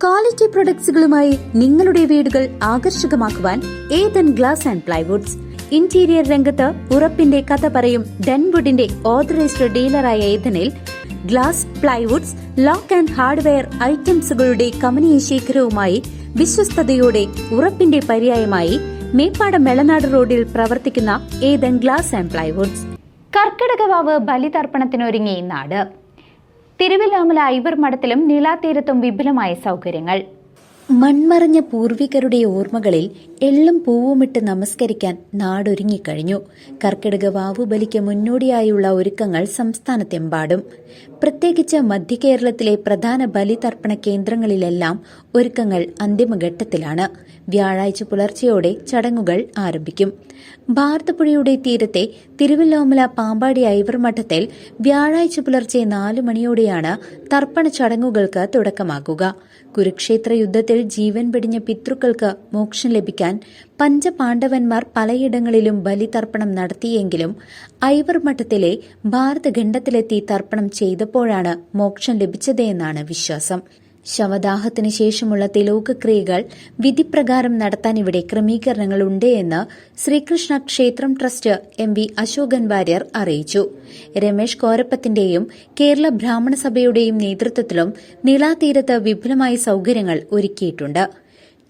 Quality പ്രൊഡക്ട്സുകളുമായി നിങ്ങളുടെ വീടുകൾ ആകർഷകമാക്കുവാൻ Ethan glass and plywoods. Interior രംഗത്ത് ഉറപ്പിന്റെ കഥ പറയും ഡെൻവുഡിന്റെ ഓതറൈസ്ഡ് ഡീലറായ ഏതനിൽ glass, plywoods, lock and hardware ഐറ്റംസുകളുടെ കമനീയ ശേഖരവുമായി വിശ്വസ്തയോടെ ഉറപ്പിന്റെ പര്യായമായി മേപ്പാടം മെളനാട് റോഡിൽ പ്രവർത്തിക്കുന്ന Ethan glass and plywoods. Karkidakavavu ബലിതർപ്പണത്തിനൊരുങ്ങി നാട്. തിരുവല്ലാമല ഐവർ മഠത്തിലും നീലാതീരത്തും വിപുലമായ സൗകര്യങ്ങൾ. മൺമറഞ്ഞ പൂർവികരുടെ ഓർമ്മകളിൽ എള്ളും പൂവുമിട്ട് നമസ്കരിക്കാൻ നാടൊരുങ്ങിക്കഴിഞ്ഞു. കർക്കിടക വാവുബലിക്ക് മുന്നോടിയായുള്ള ഒരുക്കങ്ങൾ സംസ്ഥാനത്തെമ്പാടും, പ്രത്യേകിച്ച് മധ്യകേരളത്തിലെ പ്രധാന ബലിതർപ്പണ കേന്ദ്രങ്ങളിലെല്ലാം ഒരുക്കങ്ങൾ അന്തിമഘട്ടത്തിലാണ്. വ്യാഴാഴ്ച പുലർച്ചെയോടെ ചടങ്ങുകൾ ആരംഭിക്കും. ഭാരതപ്പുഴയുടെ തീരത്തെ തിരുവല്ലോമല പാമ്പാടി ഐവർ മഠത്തിൽ വ്യാഴാഴ്ച പുലർച്ചെ 4 മണിയോടെയാണ് തർപ്പണ ചടങ്ങുകൾക്ക് തുടക്കമാകുക. കുരുക്ഷേത്ര യുദ്ധത്തിൽ ജീവൻ വെടിഞ്ഞ പിതൃക്കൾക്ക് മോക്ഷം ലഭിക്കാൻ പഞ്ചപാണ്ഡവന്മാർ പലയിടങ്ങളിലും ബലിതർപ്പണം നടത്തിയെങ്കിലും ഐവർ മഠത്തിലെ ഭാരതഖണ്ഡത്തിലെത്തി തർപ്പണം ചെയ്തപ്പോഴാണ് മോക്ഷം ലഭിച്ചതെന്നാണ് വിശ്വാസം. ശവദാഹത്തിന് ശേഷമുള്ള തിലോകക്രിയകൾ വിധിപ്രകാരം നടത്താൻ ഇവിടെ ക്രമീകരണങ്ങളുണ്ട് എന്ന് ശ്രീകൃഷ്ണ ക്ഷേത്രം ട്രസ്റ്റ് MV അശോകൻ വാര്യർ അറിയിച്ചു. രമേശ് കോരപ്പത്തിന്റെയും കേരള ബ്രാഹ്മണ സഭയുടെയും നേതൃത്വത്തിലും നീലാതീരത്ത് വിപുലമായ സൌകര്യങ്ങൾ ഒരുക്കിയിട്ടുണ്ട്.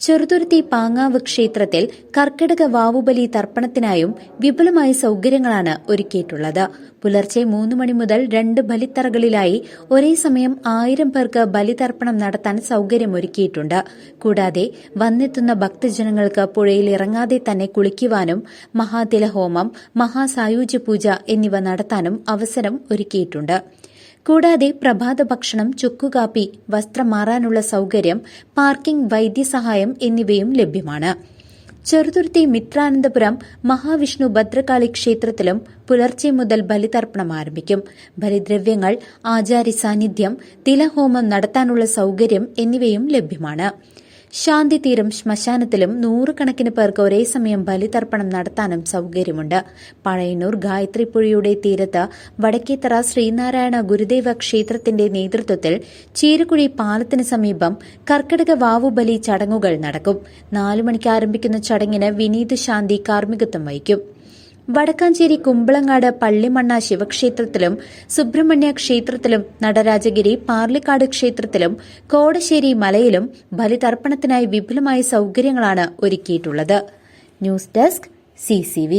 ചെറുതുരുത്തി പാങ്ങാവ് ക്ഷേത്രത്തിൽ കർക്കിടക വാവുബലി തർപ്പണത്തിനായും വിപുലമായ സൌകര്യങ്ങളാണ് ഒരുക്കിയിട്ടുള്ളത്. പുലർച്ചെ 3 മണി മുതൽ 2 ബലിത്തറകളിലായി ഒരേ സമയം 1000 പേർക്ക് ബലിതർപ്പണം നടത്താൻ സൌകര്യമൊരുക്കിയിട്ടുണ്ട്. കൂടാതെ വന്നെത്തുന്ന ഭക്തജനങ്ങൾക്ക് പുഴയിൽ ഇറങ്ങാതെ തന്നെ കുളിക്കുവാനും മഹാതിലഹോമം, മഹാസായുജ്യ പൂജ എന്നിവ നടത്താനും അവസരം ഒരുക്കിയിട്ടുണ്ട്. കൂടാതെ പ്രഭാത ഭക്ഷണം, ചുക്കുകാപ്പി, വസ്ത്രം മാറാനുള്ള സൌകര്യം, പാർക്കിംഗ്, വൈദ്യസഹായം എന്നിവയും ലഭ്യമാണ്. ചെറുതുരുത്തി മിത്രാനന്തപുരം മഹാവിഷ്ണു ഭദ്രകാളി ക്ഷേത്രത്തിലും പുലർച്ചെ മുതൽ ബലിതർപ്പണം ആരംഭിക്കും. ബലിദ്രവ്യങ്ങൾ, ആചാര്യ സാന്നിധ്യം, തിലഹോമം നടത്താനുള്ള സൌകര്യം എന്നിവയും ലഭ്യമാണ്. ശാന്തിതീരം ശ്മശാനത്തിലും 100 കണക്കിന് പേർക്ക് ഒരേ സമയം ബലിതർപ്പണം നടത്താനും സൌകര്യമുണ്ട്. പഴയന്നൂർ ഗായത്രിപ്പുഴയുടെ തീരത്ത് വടക്കേത്തറ ശ്രീനാരായണ ഗുരുദേവ ക്ഷേത്രത്തിന്റെ നേതൃത്വത്തിൽ ചീരക്കുഴി പാലത്തിന് സമീപം കർക്കിടക വാവുബലി ചടങ്ങുകൾ നടക്കും. 4 മണിക്ക് ആരംഭിക്കുന്ന ചടങ്ങിന് വിനീത് ശാന്തി കാർമ്മികത്വം വഹിക്കും. വടക്കാഞ്ചേരി കുമ്പളങ്ങാട് പള്ളിമണ്ണ ശിവക്ഷേത്രത്തിലും സുബ്രഹ്മണ്യ ക്ഷേത്രത്തിലും നടരാജഗിരി പാർലിക്കാട് ക്ഷേത്രത്തിലും കോടശ്ശേരി മലയിലും ബലിതർപ്പണത്തിനായി വിപുലമായ സൌകര്യങ്ങളാണ് ഒരുക്കിയിട്ടുള്ളത്. News desk CCV.